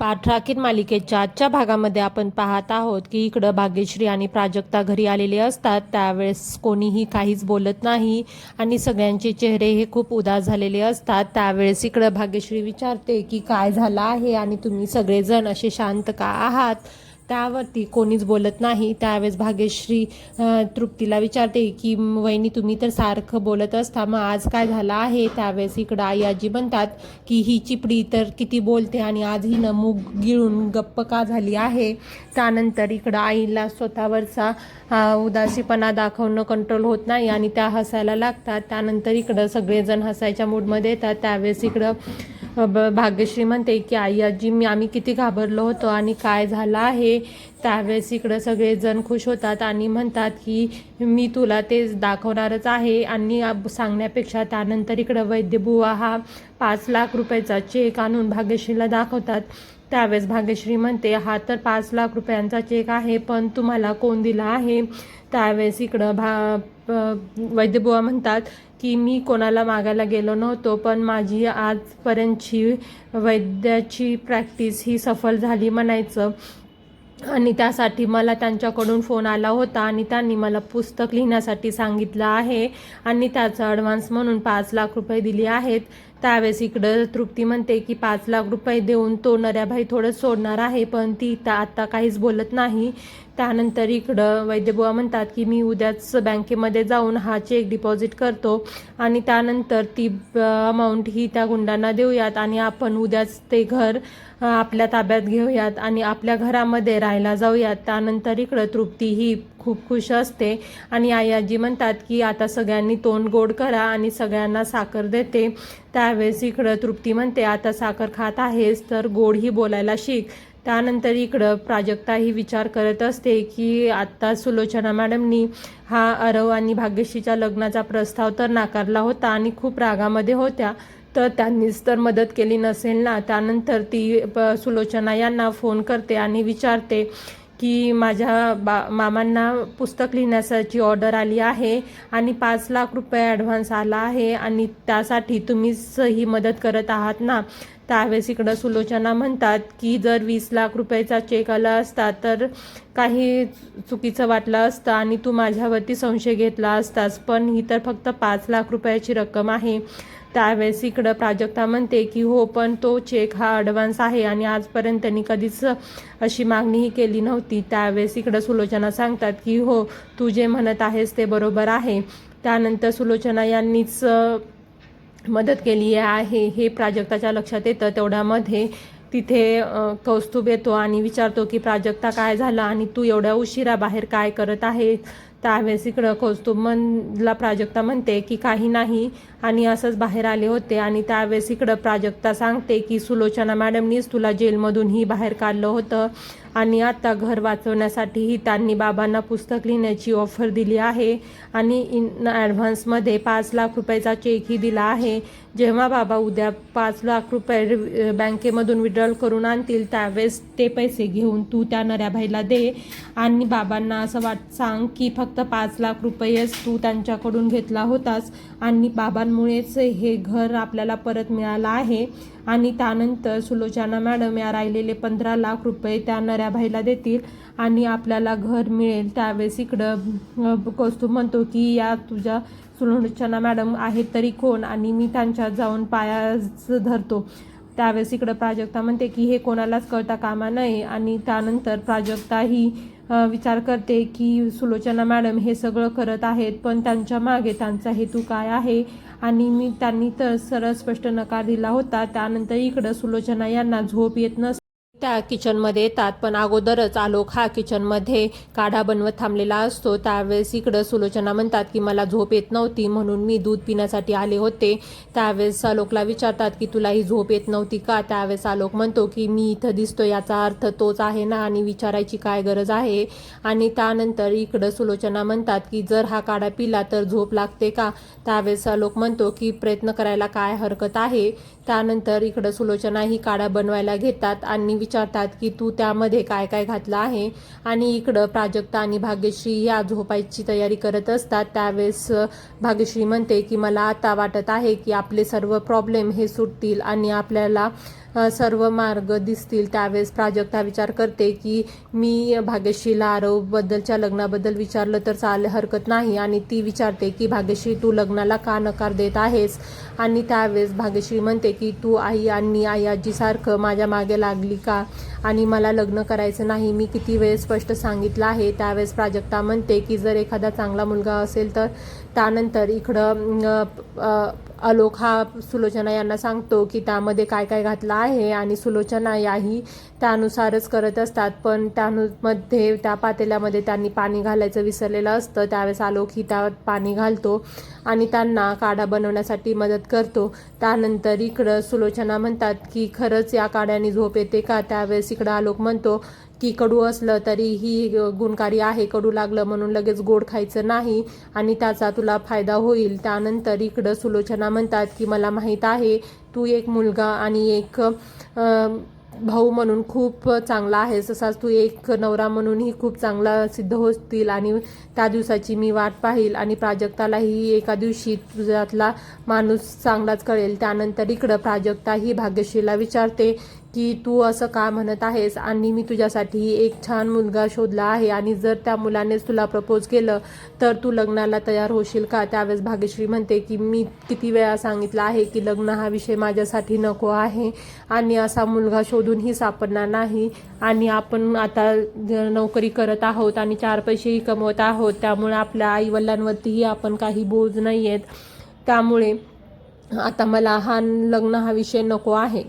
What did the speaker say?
पाठराखीण मालिकेच्या आजच्या भागामध्ये आपण पाहत आहोत की इकडं भाग्यश्री आणि प्राजक्ता घरी आलेले असतात. त्यावेळेस कोणीही काहीच बोलत नाही आणि सगळ्यांचे चेहरे हे खूप उदास झालेले असतात. त्यावेळेस इकडं भाग्यश्री विचारते की काय झालं आहे आणि तुम्ही सगळेजण असे शांत का आहात. त्यावरती कोणीच बोलत नाही. त्यावेळेस भाग्यश्री तृप्तीला विचारते की वहिनी तुम्ही तर सारखं बोलत असता, मग आज काय झालं आहे. त्यावेळेस इकडं आई आजी म्हणतात की ही चिपडी तर किती बोलते आणि आज ही मूग गिळून गप्प का झाली आहे. त्यानंतर इकडं आईला स्वतःवरचा उदासीपणा दाखवणं कंट्रोल होत नाही आणि त्या हसायला लागतात. त्यानंतर इकडं सगळेजण हसायच्या मूडमध्ये येतात. त्यावेळेस इकडं भाग्यश्री म्हणते की आई आजी आम्ही किती घाबरलो होतो आणि काय झालं आहे. त्यावेळेस इकडं सगळेजण खुश होतात आणि म्हणतात की मी तुला तेच दाखवणारच आहे आणि सांगण्यापेक्षा. त्यानंतर इकडं वैद्यबुवा हा 5 लाख रुपयाचा चेक आणून भाग्यश्रीला दाखवतात. त्यावेळेस भाग्यश्री म्हणते हा तर 5 लाख रुपयांचा चेक आहे, पण तुम्हाला कोण दिला आहे. त्यावेळेस इकडं वैद्यबुवा म्हणतात की मी कोणाला मागायला गेलो नव्हतो, पण माझी आजपर्यंतची वैद्याची प्रॅक्टिस ही सफल झाली म्हणायचं आणि त्यासाठी मला त्यांच्याकडून फोन आला होता आणि त्यांनी मला पुस्तक लिहिण्यासाठी सांगितलं आहे आणि त्याचा ॲडव्हान्स म्हणून 5 लाख रुपये दिले आहेत. त्यावेळेस इकडं तृप्ती म्हणते की 5 लाख रुपये देऊन तो नऱ्याभाई थोडं सोडणार आहे, पण ती आत्ता काहीच बोलत नाही. त्यानंतर इकडं वैद्यबुवा म्हणतात की मी उद्याच बँकेमध्ये जाऊन हा चेक डिपॉझिट करतो आणि त्यानंतर ती अमाऊंट ही त्या गुंडांना देऊयात आणि आपण उद्याच ते घर आपल्या ताब्यात घेऊयात आणि आपल्या घरामध्ये राहायला जाऊयात. त्यानंतर इकडं तृप्ती ही खूप खुश असते आणि आई आजी म्हणतात की आता सगळ्यांनी तोंड गोड करा आणि सगळ्यांना साखर देते. त्यावेळेस इकडं तृप्ती म्हणते आता साखर खात आहेस तर गोडही बोलायला शिक. त्यानंतर इकडं प्राजक्ता ही विचार करत असते की आत्ता सुलोचना मॅडमनी हा आरव आणि भाग्यश्रीच्या लग्नाचा प्रस्ताव तर नाकारला होता आणि खूप रागामध्ये होत्या, तर त्यांनीच तर मदत केली नसेल ना. त्यानंतर ती सुलोचना यांना फोन करते आणि विचारते की माझ्या मामांना पुस्तक लिहिण्यासाठी ऑर्डर आली आहे आणि 5 लाख रुपये ॲडव्हान्स आला आहे आणि त्यासाठी तुम्हीच ही मदत करत आहात ना. त्यावेळेस इकडं सुलोचना म्हणतात की जर 20 लाख रुपयाचा चेक आला असता तर काही चुकीचं वाटलं असतं आणि तू माझ्यावरती संशय घेतला असतास, पण ही तर फक्त 5 लाख रुपयाची रक्कम आहे. त्यावेळेस इकडं प्राजक्ता म्हणते की हो, पण तो चेक हा ॲडव्हान्स आहे आणि आजपर्यंत त्यांनी कधीच अशी मागणीही केली नव्हती. त्यावेळेस इकडं सुलोचना सांगतात की हो, तू जे म्हणत आहेस ते बरोबर आहे. त्यानंतर सुलोचना यांनीच मदत केली आहे हे प्राजक्ताच्या लक्षात येतं. तेवढ्यामध्ये तिथे कौस्तुभ येतो आणि विचारतो की प्राजक्ता काय झालं आणि तू एवढ्या उशिरा बाहेर काय करत आहे. त्यावेळेस इकडं कौस्तुभला प्राजक्ता म्हणते की काही नाही आणि असंच बाहेर आले होते आणि त्यावेळेस इकडं प्राजक्ता सांगते की सुलोचना मॅडमनीच तुला जेलमधूनही बाहेर काढलं होतं आणि आता घर वाचवण्यासाठीही त्यांनी बाबांना पुस्तक लिहिण्याची ऑफर दिली आहे आणि इन ॲडव्हान्समध्ये 5 लाख रुपयाचा चेकही दिला आहे. जेव्हा बाबा उद्या 5 लाख रुपये बँकेमधून विड्रॉल करून आणतील त्यावेळेस ते पैसे घेऊन तू त्या नऱ्याभाईला दे आणि बाबांना असं सांग की फक्त 5 लाख रुपयेच तू त्यांच्याकडून घेतला होतास आणि बाबांमुळेच हे घर आपल्याला परत मिळालं आहे आणि त्यानंतर सुलोचना मॅडम या राहिलेले 15 लाख रुपये त्या नऱ्याभाईला देतील आणि आपल्याला घर मिळेल. त्यावेळेस इकडं कौस्तुभ म्हणतो की या तुझ्या सुलोचना मॅडम आहेत तरी कोण आणि मी त्यांच्या जाऊन पायाच धरतो. त्यावेळेस इकडं प्राजक्ता म्हणते की हे कोणालाच कळता कामा नये आणि त्यानंतर प्राजक्ता ही विचार करते की सुलोचना मॅडम हे सगळं करत आहेत, पण त्यांच्या मागे त्यांचा हेतू काय आहे आणि त्यांनी तर सरळ स्पष्ट नकार दिला होता. त्यानंतर इकडं सुलोचना यांना झोप येत नसते. त्या किचनमध्ये येतात, पण अगोदरच आलोक हा किचनमध्ये काढा बनवत थांबलेला असतो. त्यावेळेस इकडं सुलोचना म्हणतात की मला झोप येत नव्हती म्हणून मी दूध पिण्यासाठी आले होते. त्यावेळेस आलोकला विचारतात की तुला ही झोप येत नव्हती का. त्यावेळेस आलोक म्हणतो की मी इथं दिसतो याचा अर्थ तोच आहे ना आणि विचारायची काय गरज आहे. आणि त्यानंतर इकडं सुलोचना म्हणतात की जर हा काढा पिला तर झोप लागते का. त्यावेळेस आलोक म्हणतो की प्रयत्न करायला काय हरकत आहे. त्यानंतर इकडं सुलोचना ही काढा बनवायला घेतात आणि विचारतात की तू त्यामध्ये काय काय घातलं आहे आणि इकडं प्राजक्ता आणि भाग्यश्री या झोपायची तयारी करत असतात. त्यावेळेस भाग्यश्री म्हणते की मला आता वाटत आहे की आपले सर्व प्रॉब्लेम हे सुटतील आणि आपल्याला सर्व मार्ग दिसतील त्यावेळेस प्राजक्ता विचार करते की मी भाग्यश्रीला आरवबद्दलच्या लग्नाबद्दल विचारलं तर हरकत नाही, आणि ती विचारते की भाग्यश्री तू लग्नाला का नकार देत आहेस. आणि त्यावेळेस भाग्यश्री म्हणते की तू आई आणि आई आजीसारखं माझ्या मागे लागली का, आणि मला लग्न करायचं नाही, मी किती वेळ स्पष्ट सांगितलं आहे. त्यावेळेस प्राजक्ता म्हणते की जर एखादा चांगला मुलगा असेल तर. त्यानंतर इकडं आलोक हा सुलोचना यांना सांगतो की त्यामध्ये काय काय घातलं आहे, आणि सुलोचना याही त्यानुसारच करत असतात. पण त्यामध्ये त्या पातेल्यामध्ये त्यांनी पाणी घालायचं विसरलेलं असतं. त्यावेळेस आलोकही त्यात पाणी घालतो आणि त्यांना काढा बनवण्यासाठी मदत करतो. त्यानंतर इकडं सुलोचना म्हणतात की खरंच या काढ्याने झोप येते का. त्यावेळेस इकडं आलोक म्हणतो की कडू असलं तरीही गुणकारी आहे, कडू लागलं म्हणून लगेच गोड खायचं नाही आणि त्याचा तुला फायदा होईल. त्यानंतर इकडं सुलोचना म्हणतात की मला माहीत आहे तू एक मुलगा आणि एक भाऊ म्हणून खूप चांगला आहेस, तसाच तू एक नवरा म्हणूनही खूप चांगला सिद्ध होतील, आणि त्या दिवसाची मी वाट पाहील, आणि प्राजक्तालाही एका दिवशी तुझ्यातला माणूस चांगलाच कळेल. त्यानंतर इकडं प्राजक्ता ही भाग्यश्रीला विचारते की तू असं का म्हणत आहेस, आणि मी तुझ्यासाठी एक छान मुलगा शोधला आहे, आणि जर त्या मुलानेच तुला प्रपोज केलं तर तू लग्नाला तयार होशील का. त्यावेळेस भाग्यश्री म्हणते की मी किती वेळा सांगितलं आहे की लग्न हा विषय माझ्यासाठी नको आहे, आणि असा मुलगा शोधूनही सापडणार नाही, आणि आपण आता नोकरी करत आहोत आणि 4 पैसेही कमवत आहोत, त्यामुळे आपल्या आईवडिलांवरतीही आपण काही बोज नाही आहेत, त्यामुळे आता मला लग्न हा विषय नको आहे.